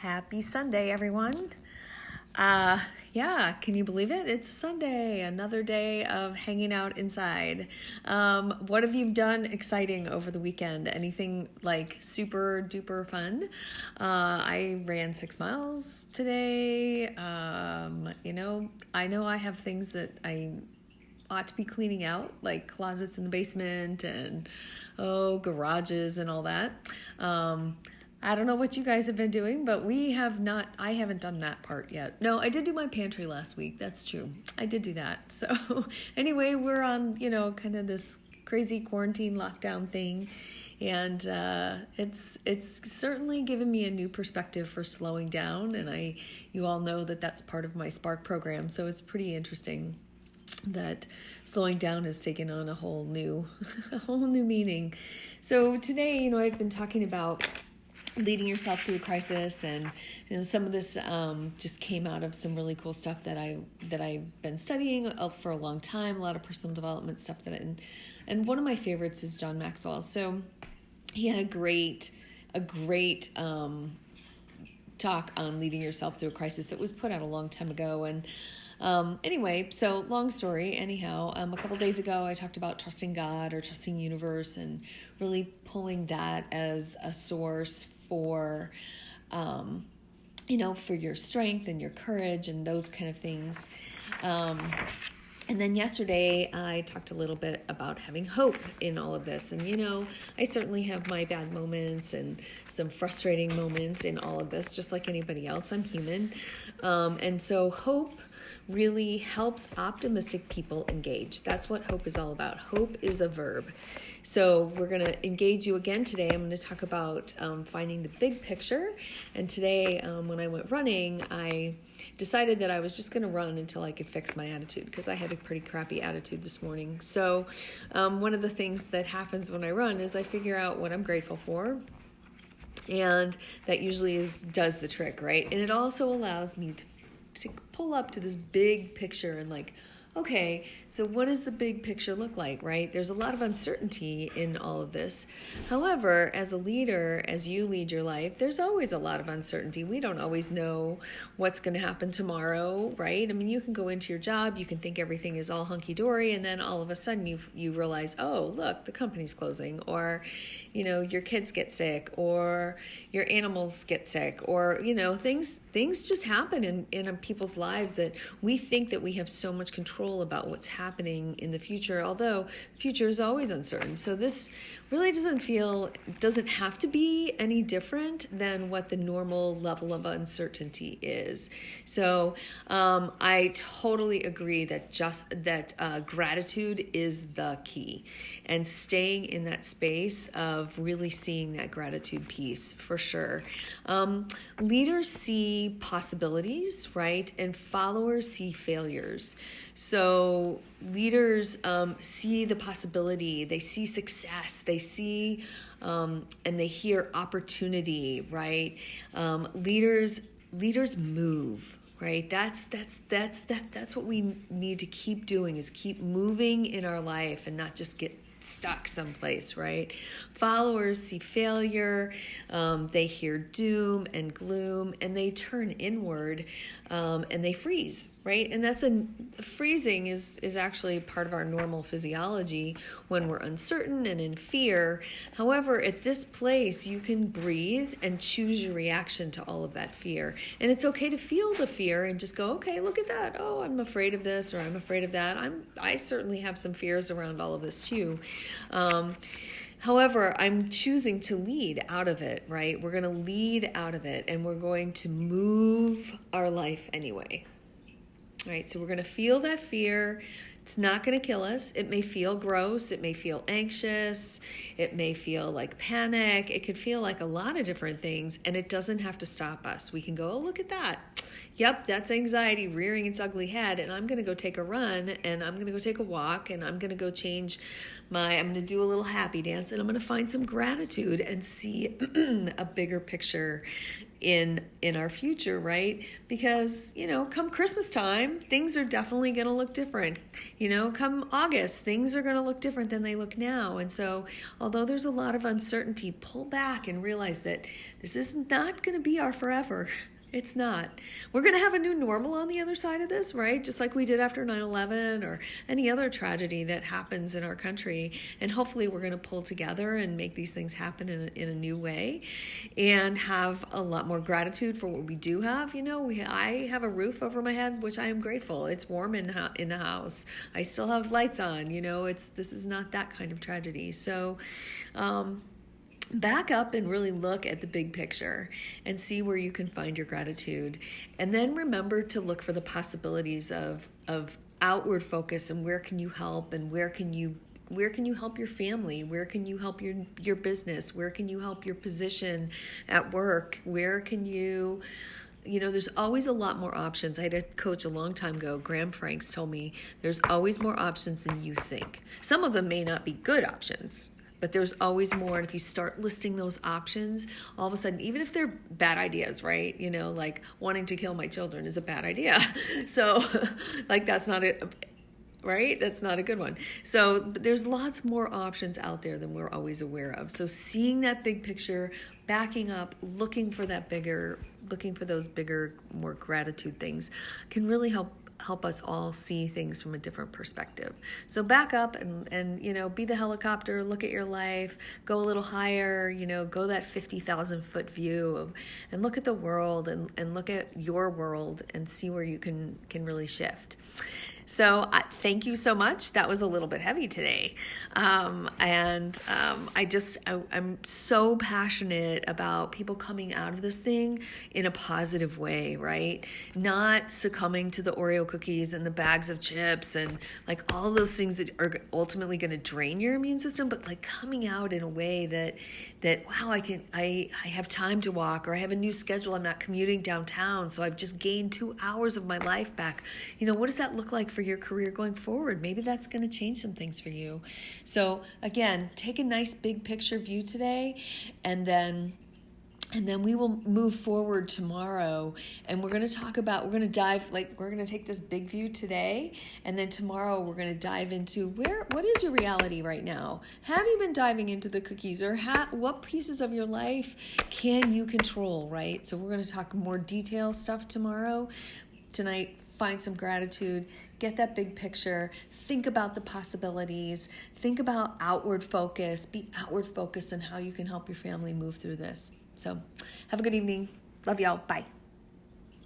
Happy Sunday, everyone. Can you believe it? It's Sunday, another day of hanging out inside. What have you done exciting over the weekend? Anything like super duper fun? I ran 6 miles today. I know I have things that I ought to be cleaning out, like closets in the basement and garages and all that. I don't know what you guys have been doing, but I haven't done that part yet. No, I did do my pantry last week. That's true. I did do that. So anyway, we're on, kind of this crazy quarantine lockdown thing. And it's certainly given me a new perspective for slowing down. And you all know that that's part of my Spark program. So it's pretty interesting that slowing down has taken on a whole new meaning. So today, I've been talking about leading yourself through a crisis, and some of this just came out of some really cool stuff that I've been studying for a long time. A lot of personal development stuff and one of my favorites is John Maxwell. So he had a great talk on leading yourself through a crisis that was put out a long time ago. And anyway, so long story. Anyhow, a couple days ago, I talked about trusting God or trusting universe and really pulling that as a source for, for your strength and your courage and those kind of things. And then yesterday, I talked a little bit about having hope in all of this. And, I certainly have my bad moments and some frustrating moments in all of this, just like anybody else. I'm human. And so hope really helps optimistic people engage. That's what hope is all about. Hope is a verb. So we're going to engage you again today. I'm going to talk about finding the big picture. And today, when I went running, I decided that I was just going to run until I could fix my attitude, because I had a pretty crappy attitude this morning. So one of the things that happens when I run is I figure out what I'm grateful for. And that usually does the trick, right? And it also allows me to pull up to this big picture and okay, so what does the big picture look like, right? There's a lot of uncertainty in all of this. However, as a leader, as you lead your life, there's always a lot of uncertainty. We don't always know what's going to happen tomorrow, right? I mean, you can go into your job, you can think everything is all hunky-dory, and then all of a sudden you realize, oh, look, the company's closing, or, your kids get sick, or your animals get sick, or, things just happen in people's lives that we think that we have so much control about what's happening in the future, although the future is always uncertain. So this really doesn't have to be any different than what the normal level of uncertainty is. So I totally agree that gratitude is the key, and staying in that space of really seeing that gratitude piece for sure. Leaders see possibilities, right? And followers see failures. So leaders see the possibility, they see success, they see and they hear opportunity, right? Leaders move, right? That's what we need to keep doing, is keep moving in our life and not just get stuck someplace, right? Followers see failure, they hear doom and gloom, and they turn inward and they freeze, right? And freezing is actually part of our normal physiology when we're uncertain and in fear. However, at this place, you can breathe and choose your reaction to all of that fear. And it's okay to feel the fear and just go, okay, look at that. Oh, I'm afraid of this, or I'm afraid of that. I certainly have some fears around all of this too. However, I'm choosing to lead out of it, right? We're going to lead out of it, and we're going to move our life anyway. Right, so we're going to feel that fear. It's not going to kill us. It may feel gross. It may feel anxious. It may feel like panic. It could feel like a lot of different things, and it doesn't have to stop us. We can go, oh, look at that. Yep, that's anxiety rearing its ugly head, and I'm going to go take a run, and I'm going to go take a walk, and I'm going to go I'm going to do a little happy dance, and I'm going to find some gratitude and see a bigger picture in our future, right? Because, come Christmas time, things are definitely going to look different. Come August, things are going to look different than they look now. And so, although there's a lot of uncertainty, pull back and realize that this is not going to be our forever. It's not. We're going to have a new normal on the other side of this, right? Just like we did after 9/11 or any other tragedy that happens in our country. And hopefully we're going to pull together and make these things happen in a new way and have a lot more gratitude for what we do have. I have a roof over my head, which I am grateful. It's warm in the house. I still have lights on. This is not that kind of tragedy. So, back up and really look at the big picture and see where you can find your gratitude. And then remember to look for the possibilities of outward focus and where can you help and where can you help your family? Where can you help your business? Where can you help your position at work? Where can you there's always a lot more options. I had a coach a long time ago, Graham Franks, told me there's always more options than you think. Some of them may not be good options, but there's always more. And if you start listing those options, all of a sudden, even if they're bad ideas, right? Like wanting to kill my children is a bad idea. So that's not it, right? That's not a good one. So there's lots more options out there than we're always aware of. So seeing that big picture, backing up, looking for those bigger, more gratitude things can really help us all see things from a different perspective. So back up and be the helicopter, look at your life, go a little higher, go that 50,000 foot view and look at the world and look at your world and see where you can really shift. So thank you so much. That was a little bit heavy today. I'm so passionate about people coming out of this thing in a positive way, right? Not succumbing to the Oreo cookies and the bags of chips and all those things that are ultimately going to drain your immune system, but coming out in a way that wow, I have time to walk, or I have a new schedule. I'm not commuting downtown, so I've just gained 2 hours of my life back. What does that look like for your career going forward? Maybe that's going to change some things for you. So again, take a nice big picture view today, and then we will move forward tomorrow, and we're going to dive, we're going to take this big view today, and then tomorrow we're going to dive into what is your reality right now? Have you been diving into the cookies, or what pieces of your life can you control, right? So we're going to talk more detailed stuff tomorrow. Tonight, find some gratitude, get that big picture, think about the possibilities, think about outward focus, be outward focused on how you can help your family move through this. So have a good evening. Love y'all. Bye.